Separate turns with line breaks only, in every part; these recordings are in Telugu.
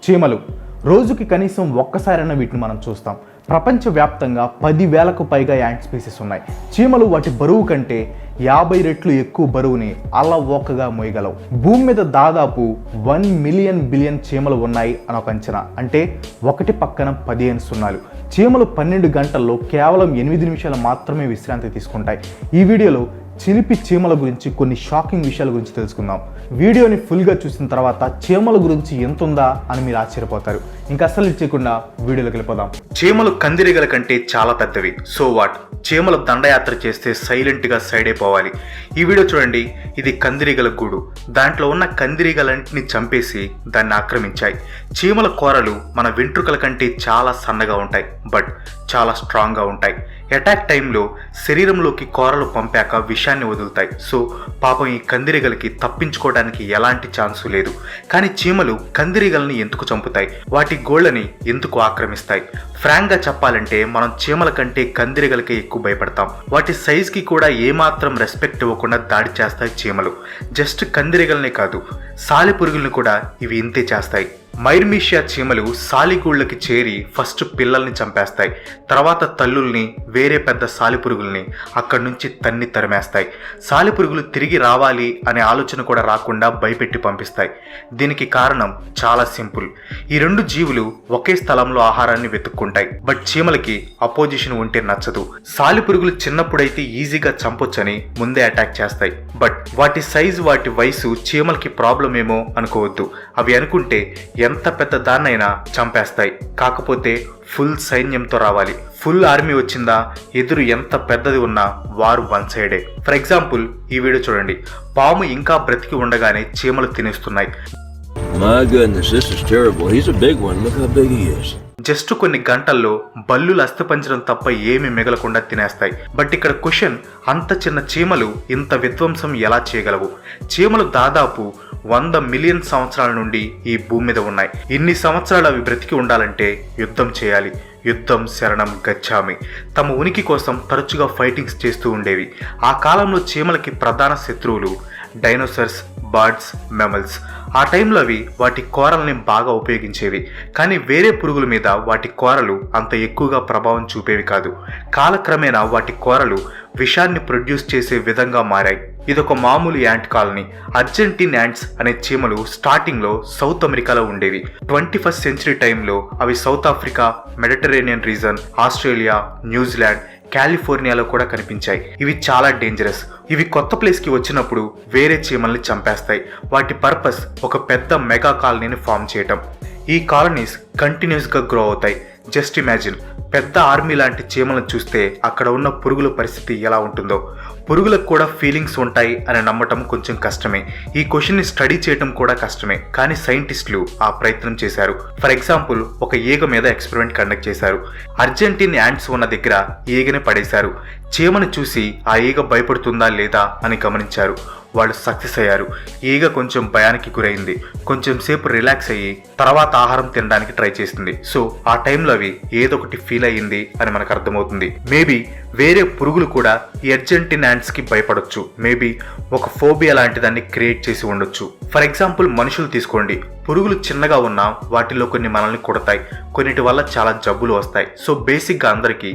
చీమలు రోజుకి కనీసం ఒక్కసారైనా వీటిని మనం చూస్తాం. ప్రపంచవ్యాప్తంగా 10,000కు పైగా యాంట్ స్పీసీస్ ఉన్నాయి. చీమలు వాటి బరువు కంటే 50 రెట్లు ఎక్కువ బరువుని అల్లవోకగా మోయగలవు. భూమి మీద దాదాపు 1 మిలియన్ బిలియన్ చీమలు ఉన్నాయి అని ఒక అంచనా. అంటే ఒకటి పక్కన 15 సున్నాలు. చీమలు 12 గంటల్లో కేవలం 8 నిమిషాలు మాత్రమే విశ్రాంతి తీసుకుంటాయి. ఈ వీడియోలో చిలిపి చీమల గురించి కొన్ని షాకింగ్ విషయాల గురించి తెలుసుకుందాం. వీడియోని ఫుల్గా చూసిన తర్వాత చీమల గురించి ఎంత ఉందా అని మీరు ఆశ్చర్యపోతారు. ఇంకా అస్సలు చేయకుండా వీడియోలోకి వెళ్ళిపోదాం. చీమలు కందిరీగల కంటే చాలా పెద్దవి. So what? చీమలు దండయాత్ర చేస్తే సైలెంట్గా సైడ్ అయిపోవాలి. ఈ వీడియో చూడండి. ఇది కందిరీగల గూడు. దాంట్లో ఉన్న కందిరీగలన్నింటినీ చంపేసి దాన్ని ఆక్రమించాయి. చీమల కూరలు మన వెంట్రుకల కంటే చాలా సన్నగా ఉంటాయి, బట్ చాలా స్ట్రాంగ్గా ఉంటాయి. అటాక్ టైంలో శరీరంలోకి కూరలు పంపాక విషాన్ని వదులుతాయి. సో పాపం ఈ కందిరీగలకి తప్పించుకోవడానికి ఎలాంటి ఛాన్సు లేదు. కానీ చీమలు కందిరీగల్ని ఎందుకు చంపుతాయి? వాటి గోళ్ళని ఎందుకు ఆక్రమిస్తాయి? ఫ్రాంక్గా చెప్పాలంటే మనం చీమల కంటే కందిరీగలకే ఎక్కువ భయపడతాం. వాటి సైజ్కి కూడా ఏమాత్రం రెస్పెక్ట్ ఇవ్వకుండా దాడి చేస్తాయి చీమలు. జస్ట్ కందిరీగలనే కాదు, సాలెపురుగుల్ని కూడా ఇవి ఇంతే చేస్తాయి. మైర్మీషియా చీమలు సాలిగూళ్ళకి చేరి ఫస్ట్ పిల్లల్ని చంపేస్తాయి. తర్వాత తల్లుల్ని, వేరే పెద్ద సాలిపురుగుల్ని అక్కడి నుంచి తన్ని తరిమేస్తాయి. సాలిపురుగులు తిరిగి రావాలి అనే ఆలోచన కూడా రాకుండా భయపెట్టి పంపిస్తాయి. దీనికి కారణం చాలా సింపుల్. ఈ రెండు జీవులు ఒకే స్థలంలో ఆహారాన్ని వెతుక్కుంటాయి. బట్ చీమలకి అపోజిషన్ ఉంటే నచ్చదు. సాలిపురుగులు చిన్నప్పుడైతే ఈజీగా చంపొచ్చని ముందే అటాక్ చేస్తాయి. బట్ వాటి సైజు, వాటి వయసు చీమలకి ప్రాబ్లం ఏమో అనుకోవద్దు. అవి అనుకుంటే ఎంత పెద్ద దాన్నైనా చంపేస్తాయి. కాకపోతే ఫుల్ సైన్యంతో రావాలి. ఫుల్ ఆర్మీ వచ్చిందా, ఎదురు ఎంత పెద్దది ఉన్నా వారు వన్ సైడే. ఫర్ ఎగ్జాంపుల్ ఈ వీడియో చూడండి. పాము ఇంకా బ్రతికి ఉండగానే చీమలు తినేస్తున్నాయి.
My goodness, this is terrible. He's a big one. Look how big he is.
Just కొన్ని గంటల్లో బల్లులు అస్థిపంజరం తప్ప ఏమీ మిగలకుండా తినేస్తాయి. బట్ ఇక్కడ క్వశ్చన్, అంత చిన్న చీమలు ఇంత విధ్వంసం ఎలా చేయగలవు? చీమలు దాదాపు 100 మిలియన్ సంవత్సరాల నుండి ఈ భూమి మీద ఉన్నాయి. ఇన్ని సంవత్సరాలు అవి బ్రతికి ఉండాలంటే యుద్ధం చేయాలి. యుద్ధం శరణం గచ్చామి. తమ ఉనికి కోసం తరచుగా ఫైటింగ్స్ చేస్తూ ఉండేవి. ఆ కాలంలో చీమలకి ప్రధాన శత్రువులు డైనోసర్స్, బర్డ్స్, మెమల్స్. ఆ టైంలో అవి వాటి కోరల్ని బాగా ఉపయోగించేవి. కానీ వేరే పురుగుల మీద వాటి కోరలు అంత ఎక్కువగా ప్రభావం చూపేవి కాదు. కాలక్రమేణా వాటి కోరలు విషాన్ని ప్రొడ్యూస్ చేసే విధంగా మారాయి. ఇదొక మామూలు యాంట్ కాలనీ. అర్జెంటీన్ యాంట్స్ అనే చీమలు స్టార్టింగ్లో సౌత్ అమెరికాలో ఉండేవి. 21st సెంచరీ టైంలో అవి South Africa, Mediterranean region, Australia, New Zealand, కాలిఫోర్నియాలో కూడా కనిపించాయి. ఇవి చాలా డేంజరస్. ఇవి కొత్త ప్లేస్కి వచ్చినప్పుడు వేరే చీమల్ని చంపేస్తాయి. వాటి పర్పస్ ఒక పెద్ద మెగా కాలనీని ఫామ్ చేయటం. ఈ కాలనీస్ కంటిన్యూస్గా గ్రో అవుతాయి. జస్ట్ ఇమాజిన్, పెద్ద ఆర్మీ లాంటి చీమలను చూస్తే అక్కడ ఉన్న పురుగుల పరిస్థితి ఎలా ఉంటుందో. పురుగులకు కూడా ఫీలింగ్స్ ఉంటాయి అని నమ్మటం కొంచెం కష్టమే. ఈ క్వశ్చన్ని స్టడీ చేయటం కూడా కష్టమే. కానీ సైంటిస్టులు ఆ ప్రయత్నం చేశారు. ఫర్ ఎగ్జాంపుల్ ఒక ఈగ మీద ఎక్స్పెరిమెంట్ కండక్ట్ చేశారు. అర్జెంటీన్ యాంట్స్ ఉన్న దగ్గర ఈగని పడేశారు. చీమను చూసి ఆ ఈగ భయపడుతుందా లేదా అని గమనించారు. వాళ్ళు సక్సెస్ అయ్యారు. ఈగ కొంచెం భయానికి గురైంది. కొంచెం సేపు రిలాక్స్ అయ్యి తర్వాత ఆహారం తినడానికి ట్రై చేసింది. సో ఆ టైంలో అవి ఏదొకటి ఫీల్ అయ్యింది అని మనకు అర్థమవుతుంది. మేబీ వేరే పురుగులు కూడా ఈ అర్జెంటీన్ యాంట్స్కి భయపడొచ్చు. మేబీ ఒక ఫోబియా లాంటి దాన్ని క్రియేట్ చేసి ఉండొచ్చు. ఫర్ ఎగ్జాంపుల్ మనుషులు తీసుకోండి. పురుగులు చిన్నగా ఉన్నా వాటిలో కొన్ని మనల్ని కొడతాయి. కొన్నిటి వల్ల చాలా జబ్బులు వస్తాయి. సో బేసిక్గా అందరికీ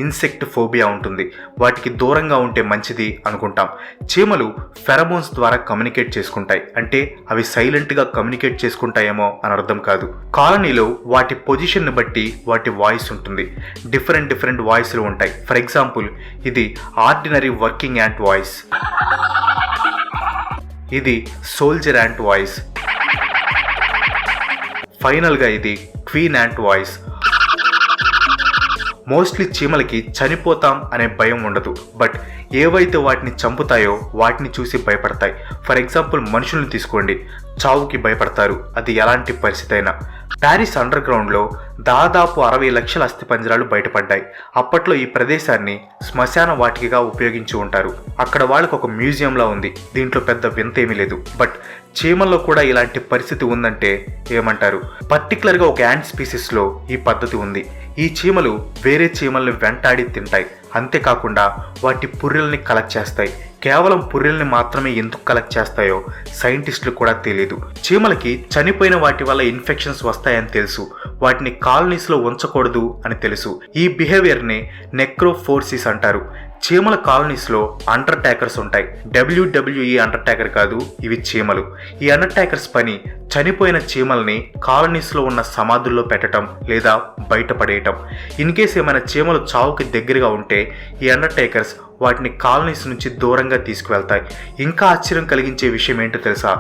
ఇన్సెక్ట్ ఫోబియా ఉంటుంది. వాటికి దూరంగా ఉంటే మంచిది అనుకుంటాం. చీమలు ఫెరమోన్స్ ద్వారా కమ్యూనికేట్ చేసుకుంటాయి. అంటే అవి సైలెంట్గా కమ్యూనికేట్ చేసుకుంటాయేమో అని అర్థం కాదు. కాలనీలో వాటి పొజిషన్ని బట్టి వాటి వాయిస్ ఉంటుంది. డిఫరెంట్ వాయిస్లు ఉంటాయి. ఫర్ ఎగ్జాంపుల్ ఇది ఆర్డినరీ వర్కింగ్ యాంట్ వాయిస్, ఇది సోల్జర్ యాంట్ వాయిస్, ఫైనల్గా ఇది క్వీన్ యాంట్ వాయిస్. మోస్ట్లీ చీమలకి చనిపోతాం అనే భయం ఉండదు. బట్ ఏవైతే వాటిని చంపుతాయో వాటిని చూసి భయపడతాయి. ఫర్ ఎగ్జాంపుల్ మనుషుల్ని తీసుకోండి. చావుకి భయపడతారు, అది ఎలాంటి పరిస్థితి అయినా. ప్యారిస్ అండర్ గ్రౌండ్లో దాదాపు 60 లక్షల అస్థిపంజరాలు బయటపడ్డాయి. అప్పట్లో ఈ ప్రదేశాన్ని శ్మశాన వాటికగా ఉపయోగించి ఉంటారు. అక్కడ వాళ్ళకు ఒక మ్యూజియంలా ఉంది. దీంట్లో పెద్ద వింత ఏమీ లేదు. బట్ చీమల్లో కూడా ఇలాంటి పరిస్థితి ఉందంటే ఏమంటారు? పర్టికులర్గా ఒక యాంట్ స్పీసీస్లో ఈ పద్ధతి ఉంది. ఈ చీమలు వేరే చీమల్ని వెంటాడి తింటాయి. అంతేకాకుండా వాటి పుర్రెల్ని కలెక్ట్ చేస్తాయి. కేవలం పుర్రెల్ని మాత్రమే ఎందుకు కలెక్ట్ చేస్తాయో సైంటిస్టులు కూడా తెలియదు. చీమలకి చనిపోయిన వాటి వల్ల ఇన్ఫెక్షన్స్ వస్తాయని తెలుసు. వాటిని కాలనీస్లో ఉంచకూడదు అని తెలుసు. ఈ బిహేవియర్ని నెక్రోఫోర్సిస్ అంటారు. చీమల కాలనీస్లో అండర్టేకర్స్ ఉంటాయి. WWE అండర్టేకర్ కాదు, ఇవి చీమలు. ఈ అండర్టేకర్స్ పని చనిపోయిన చీమల్ని కాలనీస్లో ఉన్న సమాధుల్లో పెట్టడం లేదా బయటపడేయటం. ఇన్ కేస్ ఏమైనా చీమలు చావుకి దగ్గరగా ఉంటే ఈ అండర్టేకర్స్ వాటిని కాలనీస్ నుంచి దూరంగా తీసుకువెళ్తాయి. ఇంకా ఆశ్చర్యం కలిగించే విషయం ఏంటో తెలుసా?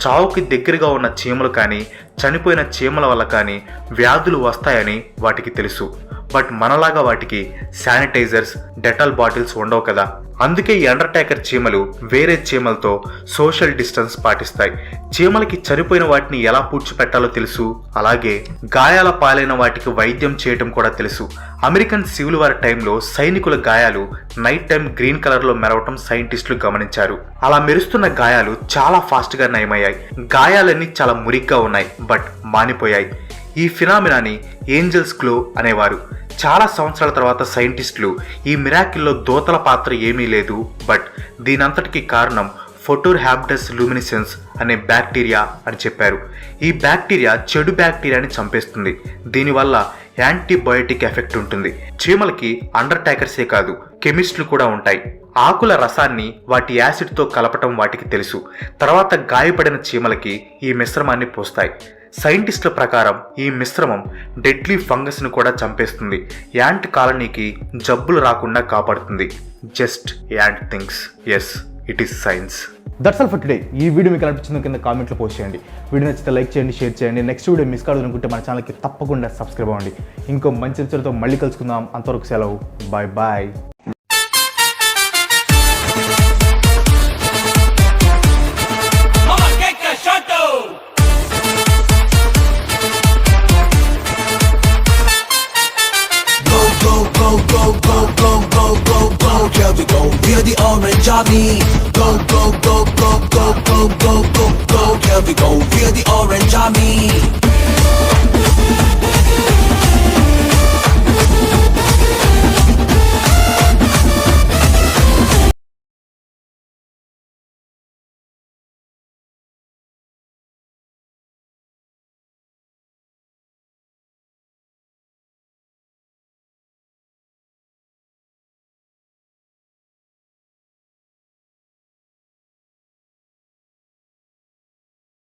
చావుకి దగ్గరగా ఉన్న చీమలు కానీ చనిపోయిన చీమల వల్ల కానీ వ్యాధులు వస్తాయని వాటికి తెలుసు. బట్ మనలాగా వాటికి శానిటైజర్స్, డెటాల్ బాటిల్స్ ఉండవు కదా. అందుకే ఈ అండర్టేకర్ చీమలు వేరే చీమలతో సోషల్ డిస్టెన్స్ పాటిస్తాయి. చీమలకి చనిపోయిన వాటిని ఎలా పూడ్చిపెట్టాలో తెలుసు. అలాగే గాయాల పాలైన వాటికి వైద్యం చేయటం కూడా తెలుసు. అమెరికన్ సివిల్ వార్ టైంలో సైనికుల గాయాలు నైట్ టైం గ్రీన్ కలర్లో మెరవటం సైంటిస్టులు గమనించారు. అలా మెరుస్తున్న గాయాలు చాలా ఫాస్ట్గా నయమయ్యాయి. గాయాలన్నీ చాలా మురిగ్గా ఉన్నాయి, బట్ మానిపోయాయి. ఈ ఫినామినాని ఏంజల్స్ గ్లో అనేవారు. చాలా సంవత్సరాల తర్వాత సైంటిస్టులు ఈ మిరాకిల్లో దోతల పాత్ర ఏమీ లేదు, బట్ దీనంతటికీ కారణం ఫోటోర్ హ్యాబ్డస్ లూమినిసెన్స్ అనే బ్యాక్టీరియా అని చెప్పారు. ఈ బ్యాక్టీరియా చెడు బ్యాక్టీరియాని చంపేస్తుంది. దీనివల్ల యాంటీబయోటిక్ ఎఫెక్ట్ ఉంటుంది. చీమలకి అండర్టేకర్సే కాదు, కెమిస్టులు కూడా ఉంటాయి. ఆకుల రసాన్ని వాటి యాసిడ్తో కలపటం వాటికి తెలుసు. తర్వాత గాయపడిన చీమలకి ఈ మిశ్రమాన్ని పోస్తాయి. సైంటిస్టుల ప్రకారం ఈ మిశ్రమం డెడ్లీ ఫంగస్ను కూడా చంపేస్తుంది. యాంట్ కాలనీకి జబ్బులు రాకుండా కాపాడుతుంది. Just ant things. Yes, it is science.
That's all for today. ఈ వీడియో మీకు అనిపించిన కింద కామెంట్లో పోస్ట్ చేయండి. వీడియో నచ్చితే లైక్ చేయండి, షేర్ చేయండి. నెక్స్ట్ వీడియో మిస్ కాదు అనుకుంటే మన ఛానల్కి తప్పకుండా సబ్స్క్రైబ్ అవ్వండి. ఇంకో మంచి విషయాలతో మళ్ళీ కలుసుకుందాం. అంతవరకు సెలవు. Bye bye.
Here we go, we're the Orange Army. Go, go, go, go, go, go, go, go, go. Here we go, we're the Orange Army.